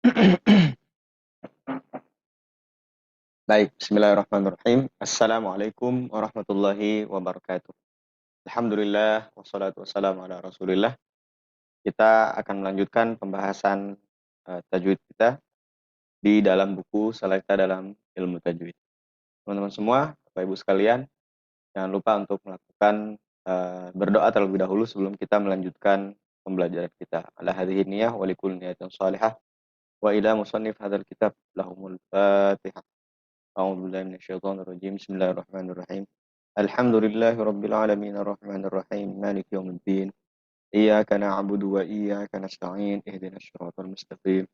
Baik, bismillahirrahmanirrahim. Assalamualaikum warahmatullahi wabarakatuh. Alhamdulillah, wassalatu wassalamu ala Rasulillah. Kita akan melanjutkan pembahasan tajwid kita di dalam buku Salahita dalam Ilmu Tajwid. Teman-teman semua, Bapak Ibu sekalian, jangan lupa untuk melakukan berdoa terlebih dahulu sebelum kita melanjutkan pembelajaran kita. Ala hadhihi niyah wa likulli niyatin shalihah wa ila musannif hadzal kitab lahumul Fatihah. أعوذ بالله من الشيطان الرجيم بسم الله الرحمن الرحيم الحمد لله رب العالمين الرحمن الرحيم مالك يوم الدين إياك نعبد وإياك نستعين اهدنا الصراط المستقيم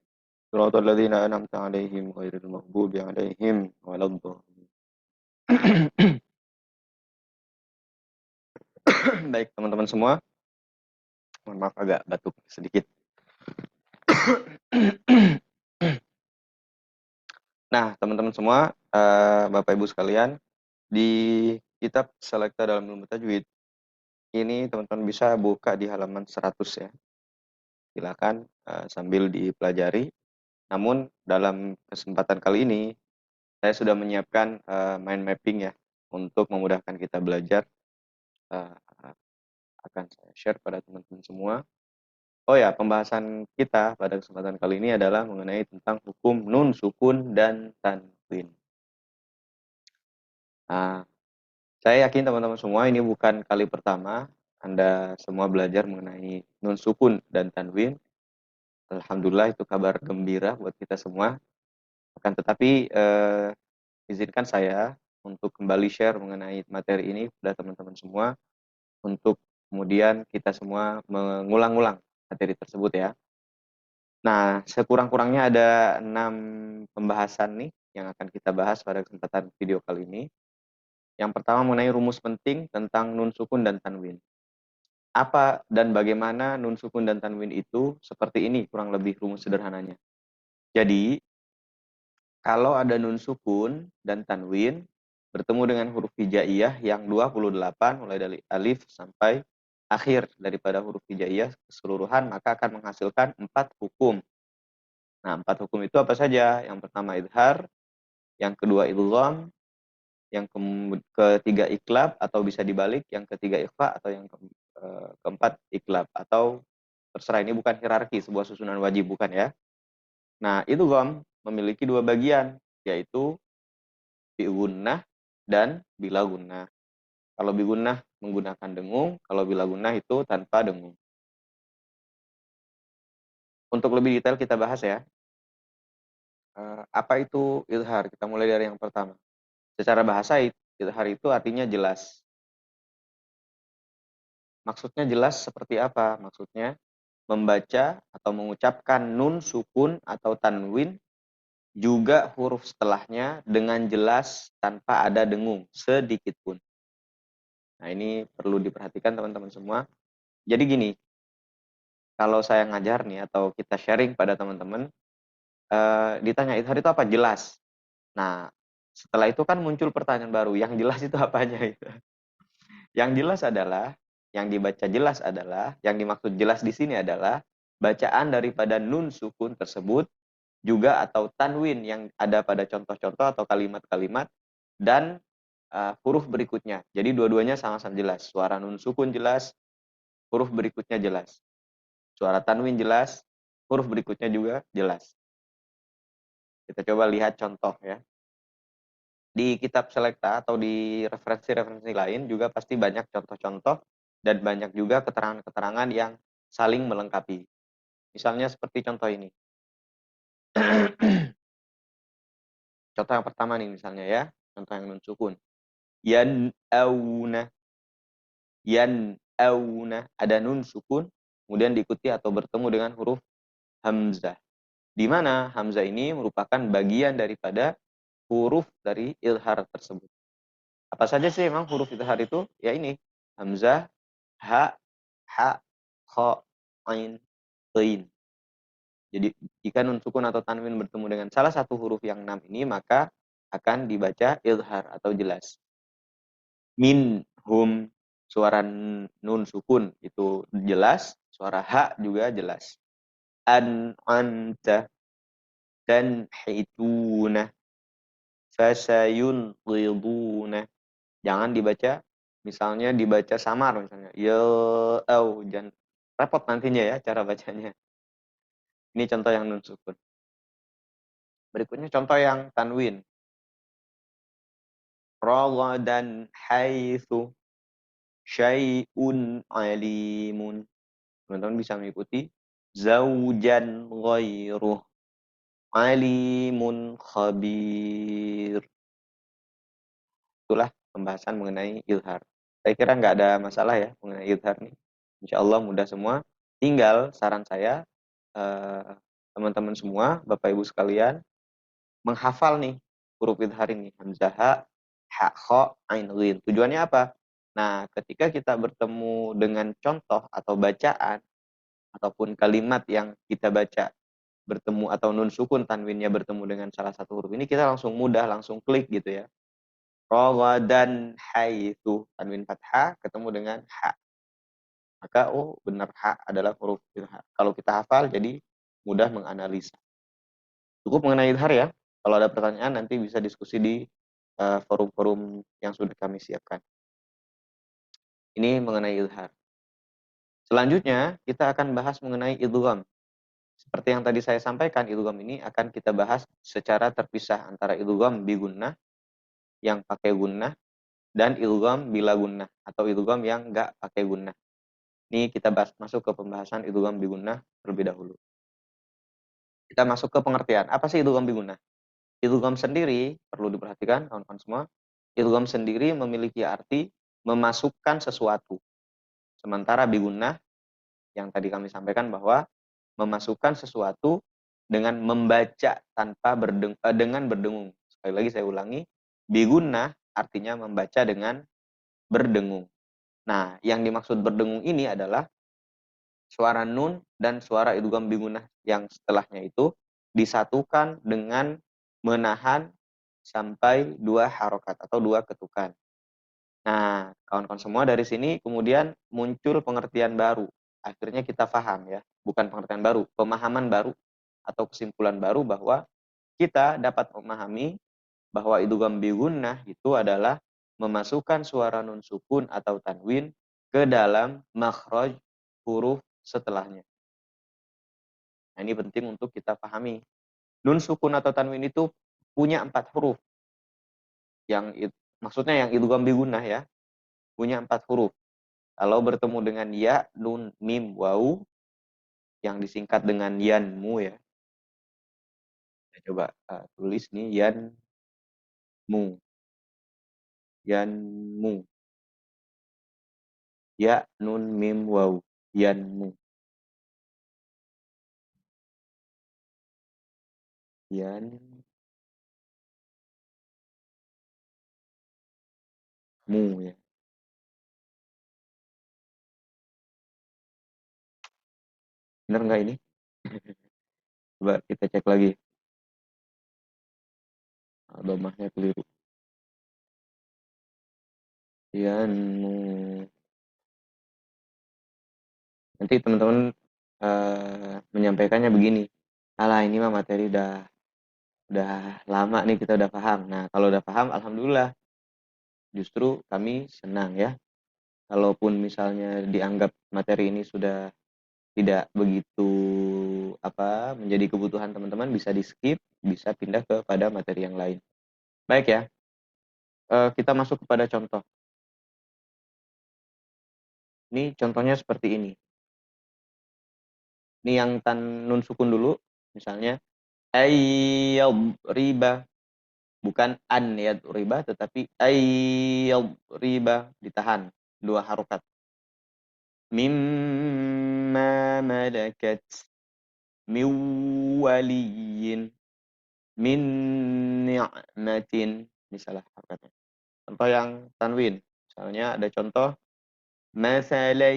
صراط الذين أنعمت عليهم غير المغضوب عليهم ولا الضالين. Baik teman-teman semua, mohon maaf agak batuk sedikit. Nah teman-teman semua, Bapak Ibu sekalian, di kitab Salahita dalam Ilmu Tajwid ini teman-teman bisa buka di halaman 100 ya. Silakan sambil dipelajari. Namun dalam kesempatan kali ini saya sudah menyiapkan mind mapping ya untuk memudahkan kita belajar. Uh, akan saya share pada teman-teman semua. Oh ya, pembahasan kita pada kesempatan kali ini adalah mengenai tentang hukum nun, sukun, dan tanwin. Nah, saya yakin teman-teman semua ini bukan kali pertama Anda semua belajar mengenai nun, sukun, dan tanwin. Alhamdulillah itu kabar gembira buat kita semua. Akan tetapi izinkan saya untuk kembali share mengenai materi ini kepada teman-teman semua untuk kemudian kita semua mengulang-ulang materi tersebut ya. Nah, sekurang-kurangnya ada 6 pembahasan nih yang akan kita bahas pada kesempatan video kali ini. Yang pertama mengenai rumus penting tentang nun sukun dan tanwin. Apa dan bagaimana nun sukun dan tanwin itu? Seperti ini kurang lebih rumus sederhananya. Jadi, kalau ada nun sukun dan tanwin bertemu dengan huruf hijaiyah yang 28 mulai dari alif sampai akhir daripada huruf hijaiyah keseluruhan, maka akan menghasilkan 4 hukum. Nah, 4 hukum itu apa saja? Yang pertama idhar, yang kedua idgham, yang ketiga iklab atau bisa dibalik, yang ketiga ikhfa atau yang keempat iklab atau terserah, ini bukan hierarki sebuah susunan wajib, bukan ya. Nah, idgham memiliki 2 bagian, yaitu bi gunnah dan bila gunnah. Kalau bi gunnah menggunakan dengung, kalau bila gunnah itu tanpa dengung. Untuk lebih detail kita bahas ya. Apa itu izhar? Kita mulai dari yang pertama. Secara bahasa izhar itu artinya jelas. Maksudnya jelas seperti apa? Maksudnya membaca atau mengucapkan nun, sukun atau tanwin juga huruf setelahnya dengan jelas tanpa ada dengung sedikit pun. Nah, ini perlu diperhatikan teman-teman semua. Jadi gini, kalau saya ngajar nih atau kita sharing pada teman-teman, ditanya izhar itu apa? Jelas. Nah, setelah itu kan muncul pertanyaan baru, yang jelas itu apanya itu? Yang jelas adalah, yang dibaca jelas adalah, yang dimaksud jelas di sini adalah bacaan daripada nun sukun tersebut juga atau tanwin yang ada pada contoh-contoh atau kalimat-kalimat dan huruf berikutnya. Jadi dua-duanya sama-sama jelas. Suara nun sukun jelas, huruf berikutnya jelas. Suara tanwin jelas, huruf berikutnya juga jelas. Kita coba lihat contoh ya. Di kitab Selekta atau di referensi-referensi lain juga pasti banyak contoh-contoh dan banyak juga keterangan-keterangan yang saling melengkapi. Misalnya seperti contoh ini. Contoh yang pertama nih misalnya ya, contoh yang nun sukun. Yan'auna. Yan'auna. Ada nun sukun, kemudian diikuti atau bertemu dengan huruf hamzah. Di mana hamzah ini merupakan bagian daripada huruf dari izhar tersebut. Apa saja sih memang huruf izhar itu? Ya ini, hamzah, ha, kha, ain, ghain. Jadi jika nun sukun atau tanwin bertemu dengan salah satu huruf yang 6 ini, maka akan dibaca izhar atau jelas. Min, hum, suara nun sukun itu jelas, suara ha juga jelas. An, anta, tanhituna fasayunqiduna. Jangan dibaca, misalnya dibaca samar misalnya, jangan repot nantinya ya cara bacanya. Ini contoh yang nun sukun. Berikutnya contoh yang tanwin. Raghadan haitsu syai'un alimun. Teman-teman bisa mengikuti. Zaujan ghairuh alimun khabir. Itulah pembahasan mengenai izhar. Saya kira nggak ada masalah ya mengenai izhar nih. Insya Allah mudah semua. Tinggal saran saya, teman-teman semua, Bapak Ibu sekalian, menghafal nih huruf izhar ini. Hamzah, ha, kha, ain, ghin. Tujuannya apa? Nah, ketika kita bertemu dengan contoh atau bacaan, ataupun kalimat yang kita baca bertemu atau nun sukun tanwinnya bertemu dengan salah satu huruf ini, kita langsung mudah, langsung klik gitu ya. Rawadan haitsu, tanwin fathah ketemu dengan ha. Maka benar ha adalah huruf izhar. Kalau kita hafal jadi mudah menganalisa. Cukup mengenai izhar ya. Kalau ada pertanyaan nanti bisa diskusi di forum-forum yang sudah kami siapkan. Ini mengenai izhar. Selanjutnya kita akan bahas mengenai idgham. Seperti yang tadi saya sampaikan, idgham ini akan kita bahas secara terpisah antara idgham bi gunnah yang pakai gunnah dan idgham bila gunnah atau idgham yang enggak pakai gunnah. Ini kita bahas, masuk ke pembahasan idgham bi gunnah terlebih dahulu. Kita masuk ke pengertian. Apa sih idgham bi gunnah? Idgham sendiri perlu diperhatikan kawan-kawan semua. Idgham sendiri memiliki arti memasukkan sesuatu. Sementara bi gunnah yang tadi kami sampaikan bahwa memasukkan sesuatu dengan membaca tanpa dengan berdengung. Sekali lagi saya ulangi, bi gunnah artinya membaca dengan berdengung. Nah, yang dimaksud berdengung ini adalah suara nun dan suara idgham bi gunnah yang setelahnya itu disatukan dengan menahan sampai 2 harokat atau 2 ketukan. Nah, kawan-kawan semua dari sini kemudian muncul pengertian baru. Akhirnya kita paham ya, bukan pengertian baru, pemahaman baru atau kesimpulan baru bahwa kita dapat memahami bahwa idgham bi gunnah itu adalah memasukkan suara nun sukun atau tanwin ke dalam makhraj huruf setelahnya. Nah, ini penting untuk kita pahami. Nun sukun atau tanwin itu punya 4 huruf. Maksudnya yang idgham bi gunnah ya, punya 4 huruf. Kalau bertemu dengan ya, nun, mim, waw, yang disingkat dengan yanmu ya. Saya coba tulis nih, yanmu. Yanmu. Ya, nun, mim, waw. Yanmu. Yanmu ya. Benar nggak ini? Coba kita cek lagi. Domahnya keliru. Yanmu. Nanti teman-teman menyampaikannya begini. Alah, ini mah materi udah lama nih kita udah paham. Nah, kalau udah paham, alhamdulillah. Justru kami senang ya. Kalaupun misalnya dianggap materi ini sudah tidak begitu menjadi kebutuhan teman-teman, bisa di-skip, bisa pindah kepada materi yang lain. Baik ya, kita masuk kepada contoh. Ini contohnya seperti ini. Ini yang nun sukun dulu, misalnya riba, bukan an riba, tetapi riba, ditahan 2 harokat. Mimma malakat min waliyin min ni'matin, ini salah harokatnya. Contoh yang tanwin, misalnya ada contoh masalan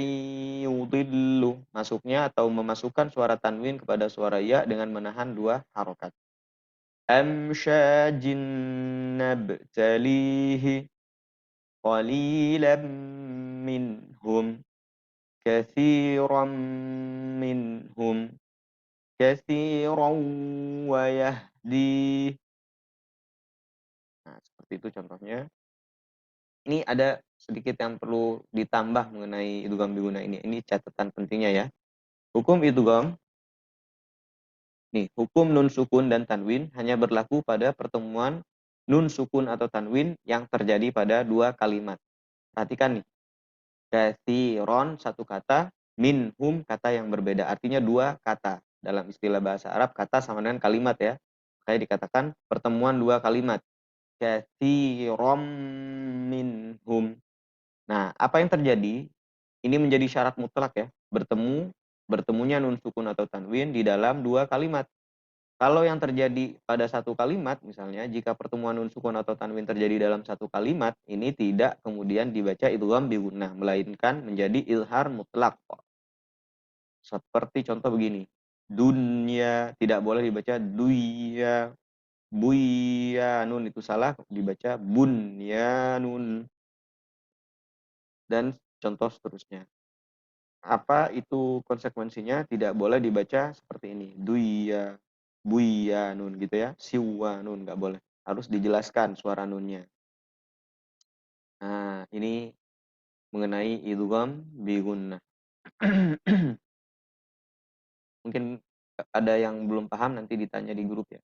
yudillu, masuknya atau memasukkan suara tanwin kepada suara ya dengan menahan 2 harokat. Amsyajin nabtalihi qalilan minhum kathiran minhum katsiran wa yahdi. Nah, seperti itu contohnya. Ini ada sedikit yang perlu ditambah mengenai idgham bi gunah ini. Ini catatan pentingnya ya. Hukum idgham, nih, hukum nun sukun dan tanwin hanya berlaku pada pertemuan nun sukun atau tanwin yang terjadi pada dua kalimat. Perhatikan nih, katsiron satu kata, minhum kata yang berbeda. Artinya dua kata. Dalam istilah bahasa Arab, kata sama dengan kalimat ya. Kayak dikatakan pertemuan dua kalimat. Katsiron minhum. Nah, apa yang terjadi? Ini menjadi syarat mutlak ya. Bertemunya nun sukun atau tanwin di dalam dua kalimat. Kalau yang terjadi pada satu kalimat, misalnya jika pertemuan nun sukun atau tanwin terjadi dalam satu kalimat, ini tidak kemudian dibaca idgham bi gunnah, melainkan menjadi izhar mutlak. Seperti contoh begini. Dunya tidak boleh dibaca duya, buyanun itu salah, dibaca bunyanun, dan contoh seterusnya. Apa itu konsekuensinya? Tidak boleh dibaca seperti ini. Duya, buyanun gitu ya. Siwanun nggak boleh. Harus dijelaskan suara nunnya. Nah, ini mengenai idgham bi gunnah. Mungkin ada yang belum paham nanti ditanya di grup ya.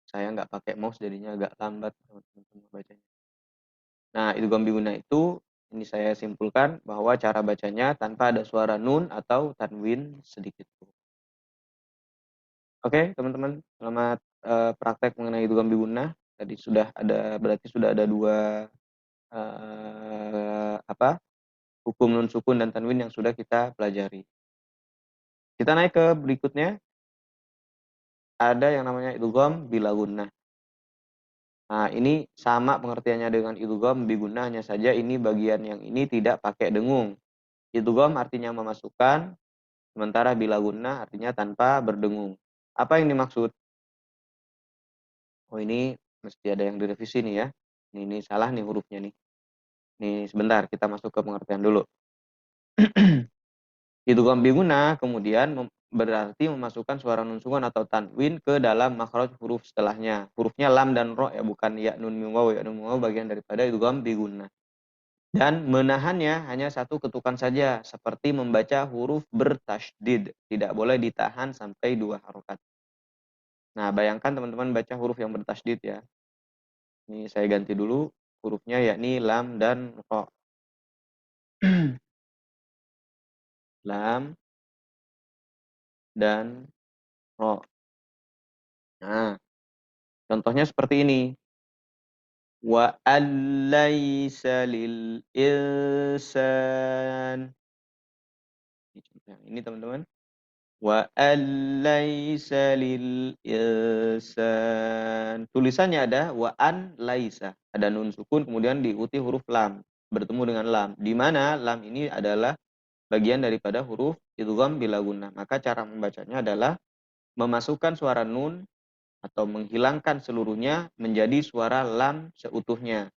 Saya nggak pakai mouse jadinya agak lambat teman-teman bacanya. Nah, idgham bi gunnah itu ini saya simpulkan bahwa cara bacanya tanpa ada suara nun atau tanwin sedikit pun. Oke, teman-teman, selamat praktek mengenai idgham bi gunnah. Tadi berarti sudah ada dua hukum nun sukun dan tanwin yang sudah kita pelajari. Kita naik ke berikutnya, ada yang namanya idgham bila gunnah. Nah, ini sama pengertiannya dengan idgham bi gunnah, hanya saja ini bagian yang ini tidak pakai dengung. Idgham artinya memasukkan, sementara bila gunnah artinya tanpa berdengung. Apa yang dimaksud? Oh, ini mesti ada yang direvisi nih ya. Ini salah nih hurufnya nih. Nih sebentar, kita masuk ke pengertian dulu. Idgham bi gunnah kemudian berarti memasukkan suara nun sukun atau tanwin ke dalam makhraj huruf setelahnya. Hurufnya lam dan ro ya, bukan ya nun mim waw. Ya nun mim waw bagian daripada idgham bi gunnah. Dan menahannya hanya satu ketukan saja, seperti membaca huruf bertasydid. Tidak boleh ditahan sampai dua harokat. Nah, bayangkan teman-teman baca huruf yang bertasydid ya. Ini saya ganti dulu hurufnya, yakni lam dan ro. Lam dan ro. Nah, contohnya seperti ini. Wa allaysa lil insan. Ini contoh yang ini teman-teman. Wa allaysa lil insan. Tulisannya ada wa an laisa. Ada nun sukun kemudian diikuti huruf lam. Bertemu dengan lam. Di mana lam ini adalah bagian daripada huruf idgham bila gunnah. Maka cara membacanya adalah memasukkan suara nun atau menghilangkan seluruhnya menjadi suara lam seutuhnya.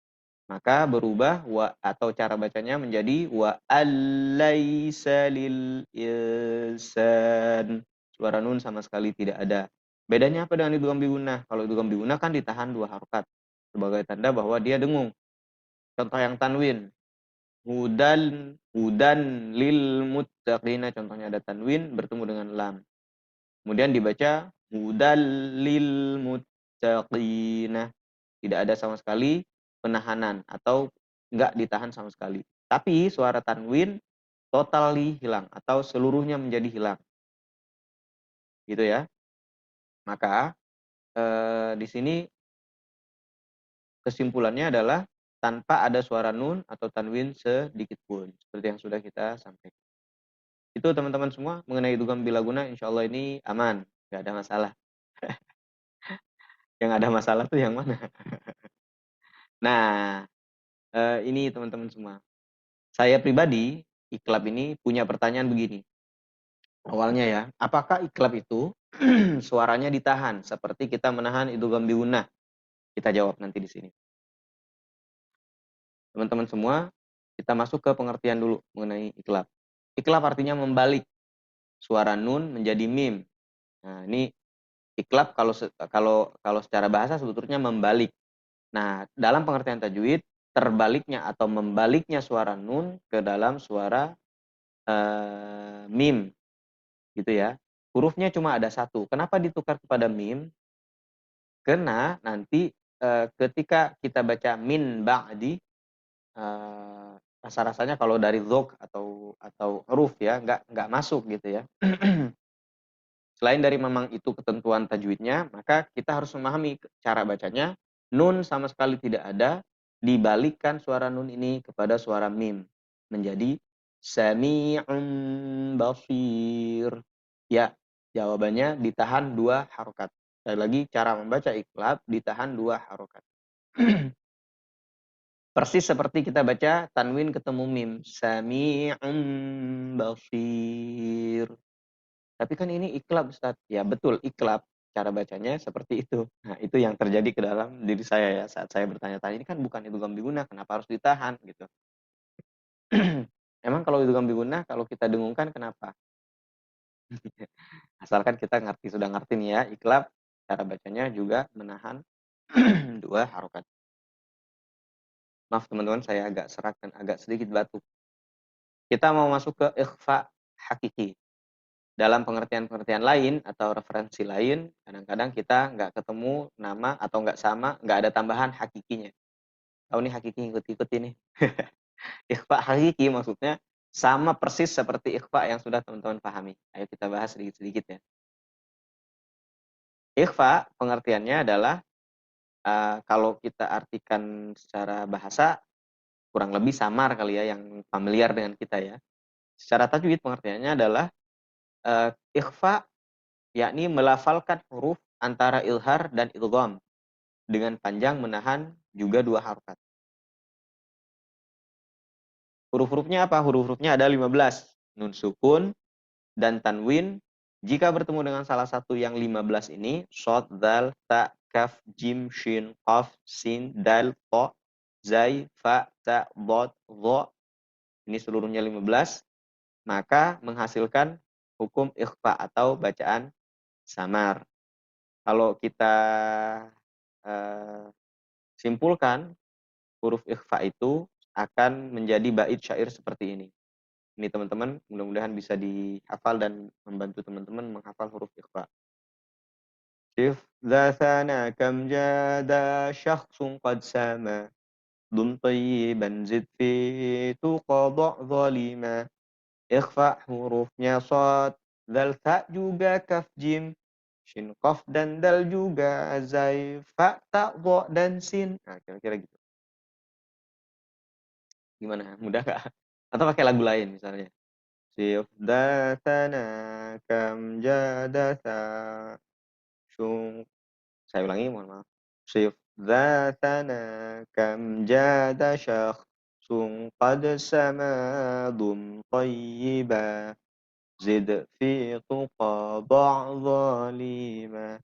Maka berubah atau cara bacanya menjadi wa allaysa lil insan. Suara nun sama sekali tidak ada. Bedanya apa dengan idgham bi gunnah? Kalau idgham bi gunnah kan ditahan dua harokat sebagai tanda bahwa dia dengung. Contoh yang tanwin. Hudan lil muttaqina, contohnya ada tanwin bertemu dengan lam. Kemudian dibaca hudal lil muttaqina. Tidak ada sama sekali penahanan atau enggak ditahan sama sekali. Tapi suara tanwin totally hilang atau seluruhnya menjadi hilang. Gitu ya. Maka di sini kesimpulannya adalah tanpa ada suara nun atau tanwin sedikit pun, seperti yang sudah kita sampaikan. Itu teman-teman semua mengenai idgham bila gunnah, insyaallah ini aman, nggak ada masalah. Yang ada masalah tuh yang mana? Nah, ini teman-teman semua. Saya pribadi, iklab ini punya pertanyaan begini. Awalnya ya, apakah iklab itu suaranya ditahan seperti kita menahan idgham bi gunnah? Kita jawab nanti di sini. Teman-teman semua, kita masuk ke pengertian dulu mengenai iklab. Iklab artinya membalik suara nun menjadi mim. Nah, ini iklab kalau secara bahasa sebetulnya membalik. Nah, dalam pengertian tajwid, terbaliknya atau membaliknya suara nun ke dalam suara mim, gitu ya. Hurufnya cuma ada satu. Kenapa ditukar kepada mim? Karena nanti ketika kita baca min ba'di, rasa-rasanya kalau dari dzok atau huruf ya nggak masuk gitu ya. Selain dari memang itu ketentuan tajwidnya, maka kita harus memahami cara bacanya. Nun sama sekali tidak ada, dibalikkan suara nun ini kepada suara mim. Menjadi sami'un basir. Ya, jawabannya ditahan 2 harokat. Sekali lagi, cara membaca iklab ditahan 2 harokat. Persis seperti kita baca tanwin ketemu mim. Sami'un basir. Tapi kan ini iklab Ustaz. Ya betul, iklab. Cara bacanya seperti itu. Nah, itu yang terjadi ke dalam diri saya ya saat saya bertanya-tanya, ini kan bukan idgham bigunnah, kenapa harus ditahan gitu. Emang kalau idgham bigunnah kalau kita dengungkan kenapa? Asalkan kita sudah ngerti nih ya, iklab cara bacanya juga menahan 2 harokat. Maaf teman-teman, saya agak serak dan agak sedikit batuk. Kita mau masuk ke ikhfa hakiki. Dalam pengertian-pengertian lain atau referensi lain, kadang-kadang kita nggak ketemu nama atau nggak sama, nggak ada tambahan hakikinya. Tahu nih hakiki ikut-ikut ini. Ikhfa hakiki maksudnya sama persis seperti ikhfa yang sudah teman-teman pahami. Ayo kita bahas sedikit-sedikit ya. Ikhfa pengertiannya adalah kalau kita artikan secara bahasa kurang lebih samar kali ya yang familiar dengan kita ya. Secara tajwid pengertiannya adalah ikhfa yakni melafalkan huruf antara ilhar dan idgham dengan panjang menahan juga 2 harokat. Huruf-hurufnya apa? Huruf-hurufnya ada 15. Nun sukun dan tanwin. Jika bertemu dengan salah satu yang 15 ini, shad, dal, ta, kaf, jim, shin, qaf, sin, dal, to, zai, fa, ta, dhad, dha. Ini seluruhnya 15. Maka menghasilkan hukum ikhfa atau bacaan samar. Kalau kita simpulkan, huruf ikhfa itu akan menjadi bait syair seperti ini. Ini teman-teman, mudah-mudahan bisa dihafal dan membantu teman-teman menghafal huruf ikhfa. Shif ذاتنا كم جاد شخص قد سما ضم طيبا زد في تقى ضع ظالما. Ikhfa hurufnya shad, dal ta juga kaf jim, shin qaf dan dal juga zai, fa ta dha dan sin. Nah, kira-kira gitu. Gimana? Mudah nggak? Atau pakai lagu lain misalnya. Sif datana kam jadasa syung. Saya ulangi, mohon maaf. Sif datana kam jada syakhsun qad samadum tayyiba zid fi tuqa da' zalima.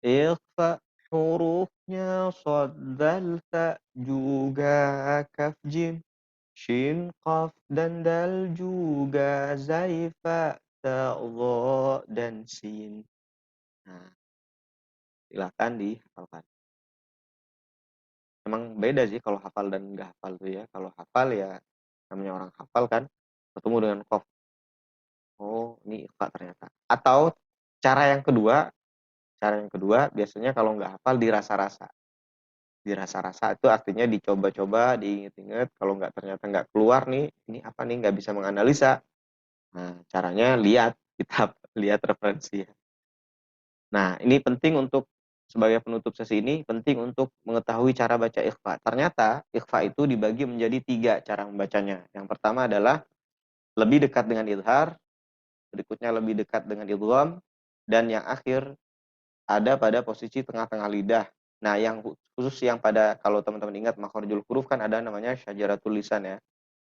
Ikhfa hurufnya shad dal ta juga kaf jim, shin, qaf, dan dal juga zai, fa, ta, dha, dan sin. Nah, silakan dihafalkan. Emang beda sih kalau hafal dan nggak hafal tuh ya. Kalau hafal ya namanya orang hafal kan, ketemu dengan qaf. Oh, ini ikhfa ternyata. Atau cara yang kedua biasanya kalau nggak hafal dirasa-rasa. Dirasa-rasa itu artinya dicoba-coba, diinget-inget, kalau nggak ternyata nggak keluar nih, ini apa nih, nggak bisa menganalisa. Nah, caranya lihat kitab, lihat referensi. Nah, ini penting untuk sebagai penutup sesi ini, penting untuk mengetahui cara baca ikhfa. Ternyata ikhfa itu dibagi menjadi 3 cara membacanya. Yang pertama adalah lebih dekat dengan idhar, berikutnya lebih dekat dengan idgham, dan yang akhir ada pada posisi tengah-tengah lidah. Nah, yang khusus yang pada kalau teman-teman ingat makharijul huruf kan ada namanya syajaratul lisan ya.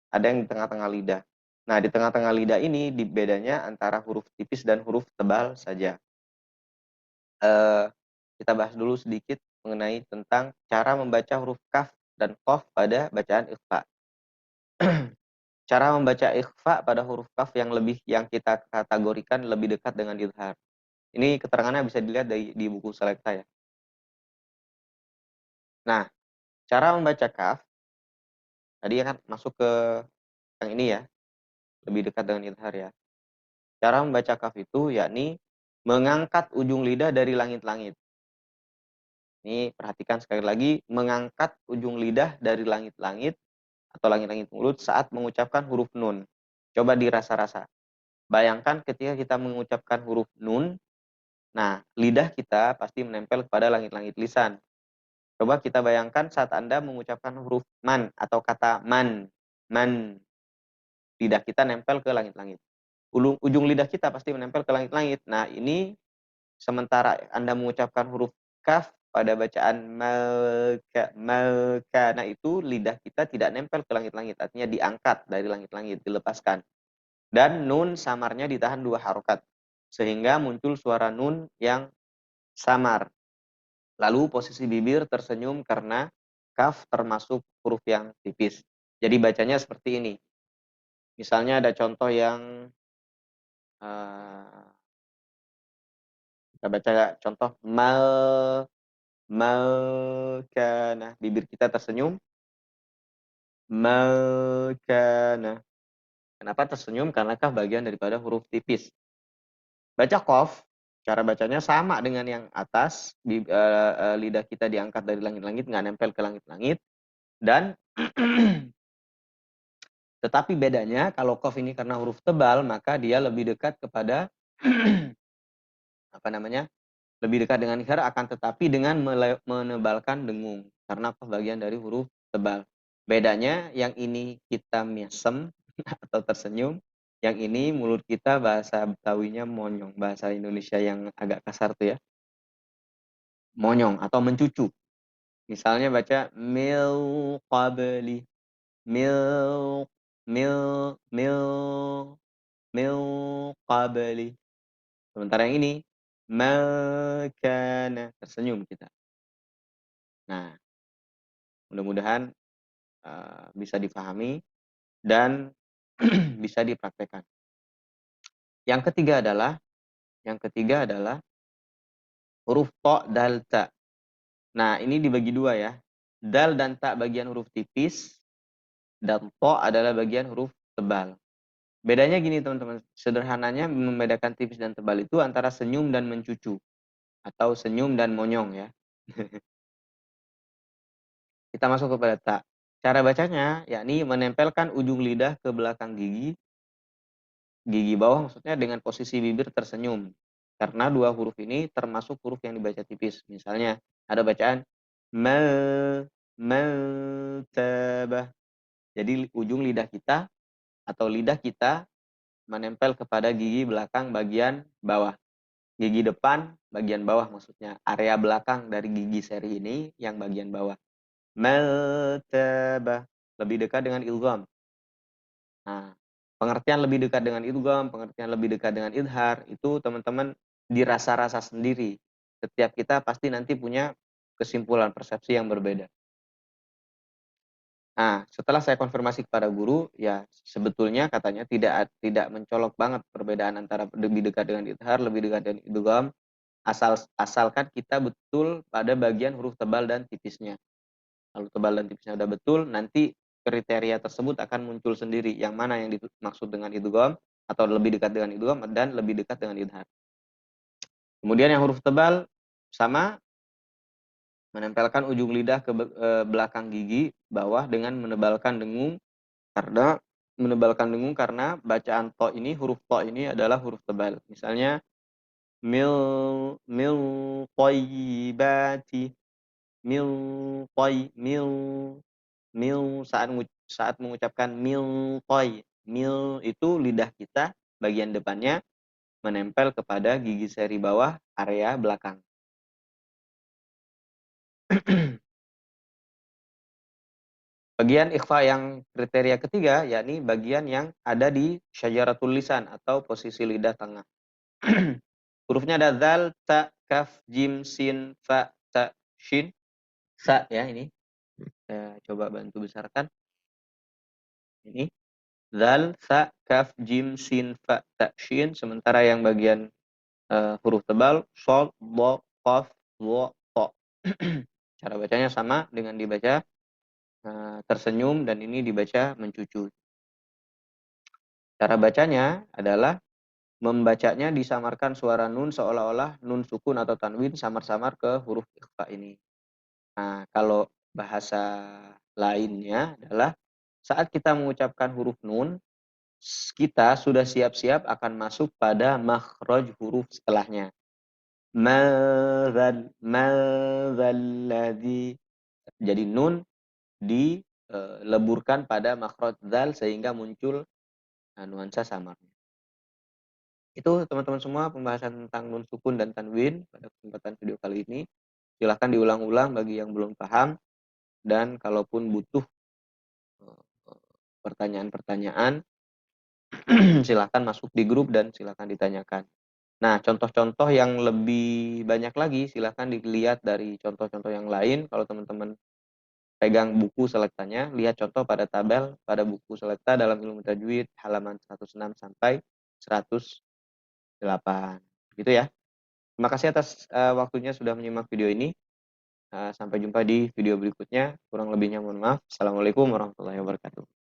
Ada yang di tengah-tengah lidah. Nah, di tengah-tengah lidah ini bedanya antara huruf tipis dan huruf tebal saja. Kita bahas dulu sedikit mengenai tentang cara membaca huruf kaf dan qaf pada bacaan ikhfa. Cara membaca ikhfa pada huruf kaf yang kita kategorikan lebih dekat dengan idhar. Ini keterangannya bisa dilihat di buku Selekta ya. Nah, cara membaca kaf, tadi kan masuk ke yang ini ya, lebih dekat dengan idhar ya. Cara membaca kaf itu yakni mengangkat ujung lidah dari langit-langit. Ini perhatikan sekali lagi, mengangkat ujung lidah dari langit-langit atau langit-langit mulut saat mengucapkan huruf nun. Coba dirasa-rasa. Bayangkan ketika kita mengucapkan huruf nun, nah lidah kita pasti menempel kepada langit-langit lisan. Coba kita bayangkan saat Anda mengucapkan huruf man atau kata man, man, lidah kita nempel ke langit-langit. Ujung lidah kita pasti menempel ke langit-langit. Nah, ini sementara Anda mengucapkan huruf kaf pada bacaan maka, nah itu lidah kita tidak nempel ke langit-langit, artinya diangkat dari langit-langit, dilepaskan. Dan nun samarnya ditahan 2 harokat, sehingga muncul suara nun yang samar. Lalu posisi bibir tersenyum karena kaf termasuk huruf yang tipis. Jadi bacanya seperti ini. Misalnya ada contoh yang kita baca contoh makana, bibir kita tersenyum, makana. Kenapa tersenyum? Karena kaf bagian daripada huruf tipis. Baca qaf, cara bacanya sama dengan yang atas, lidah kita diangkat dari langit-langit, nggak nempel ke langit-langit, dan tetapi bedanya kalau qaf ini karena huruf tebal, maka dia lebih dekat kepada apa namanya, lebih dekat dengan ikhar, akan tetapi dengan menebalkan dengung, karena qaf bagian dari huruf tebal. Bedanya yang ini kita mesem atau tersenyum, yang ini mulut kita bahasa Betawinya monyong, bahasa Indonesia yang agak kasar tuh ya. Monyong atau mencucu. Misalnya baca mil qabli, mil mil mil mil qabli. Sementara yang ini makana, tersenyum kita. Nah, mudah-mudahan bisa dipahami dan bisa dipraktekkan. Yang ketiga adalah huruf ta dal ta. Nah, ini dibagi dua ya. Dal dan ta bagian huruf tipis, dan ta adalah bagian huruf tebal. Bedanya gini teman-teman, sederhananya membedakan tipis dan tebal itu antara senyum dan mencucu, atau senyum dan monyong ya. Kita masuk kepada ta. Cara bacanya yakni menempelkan ujung lidah ke belakang gigi bawah maksudnya dengan posisi bibir tersenyum. Karena dua huruf ini termasuk huruf yang dibaca tipis. Misalnya ada bacaan tabah. Jadi ujung lidah kita atau lidah kita menempel kepada gigi belakang bagian bawah. Gigi depan bagian bawah maksudnya. Area belakang dari gigi seri ini yang bagian bawah. Tabah. Lebih dekat dengan ilgham. Nah, pengertian lebih dekat dengan idgham, pengertian lebih dekat dengan idhar, itu teman-teman dirasa-rasa sendiri. Setiap kita pasti nanti punya kesimpulan persepsi yang berbeda. Nah, setelah saya konfirmasi kepada guru, ya sebetulnya katanya tidak mencolok banget perbedaan antara lebih dekat dengan idhar, lebih dekat dengan idgham, asalkan kita betul pada bagian huruf tebal dan tipisnya. Kalau tebal dan tipisnya udah betul, nanti kriteria tersebut akan muncul sendiri, yang mana yang dimaksud dengan idgham atau lebih dekat dengan idgham dan lebih dekat dengan idhar. Kemudian yang huruf tebal sama menempelkan ujung lidah ke belakang gigi bawah dengan menebalkan dengung karena bacaan to ini, huruf to ini adalah huruf tebal. Misalnya mil mil thayyibati, mil mil saat mengucapkan mil itu lidah kita bagian depannya menempel kepada gigi seri bawah area belakang. Bagian ikhfa yang kriteria ketiga yakni bagian yang ada di syajaratul lisan atau posisi lidah tengah. Hurufnya ada zal, ta, kaf, jim, sin, fa, ta, shin, sa ya ini. Saya coba bantu besarkan. Ini. Dzal, tsa, kaf, jim, sin, fa, ta, shin. Sementara yang bagian huruf tebal shad, dha, qaf, dha, ta. Cara bacanya sama dengan dibaca tersenyum dan ini dibaca mencucu. Cara bacanya adalah membacanya disamarkan suara nun seolah-olah nun sukun atau tanwin samar-samar ke huruf ikhfa ini. Nah, kalau bahasa lainnya adalah saat kita mengucapkan huruf nun, kita sudah siap-siap akan masuk pada makhraj huruf setelahnya. Madzalladzi. Jadi nun dileburkan pada makhraj dzal sehingga muncul nuansa samarnya. Itu teman-teman semua pembahasan tentang nun sukun dan tanwin pada kesempatan video kali ini. Silahkan diulang-ulang bagi yang belum paham dan kalaupun butuh pertanyaan-pertanyaan silahkan masuk di grup dan silahkan ditanyakan. Nah, contoh-contoh yang lebih banyak lagi silahkan dilihat dari contoh-contoh yang lain. Kalau teman-teman pegang buku selektanya, lihat contoh pada tabel pada buku selekta dalam ilmu tajwid halaman 106 sampai 108. Gitu ya. Terima kasih atas waktunya sudah menyimak video ini. Sampai jumpa di video berikutnya. Kurang lebihnya mohon maaf. Assalamualaikum warahmatullahi wabarakatuh.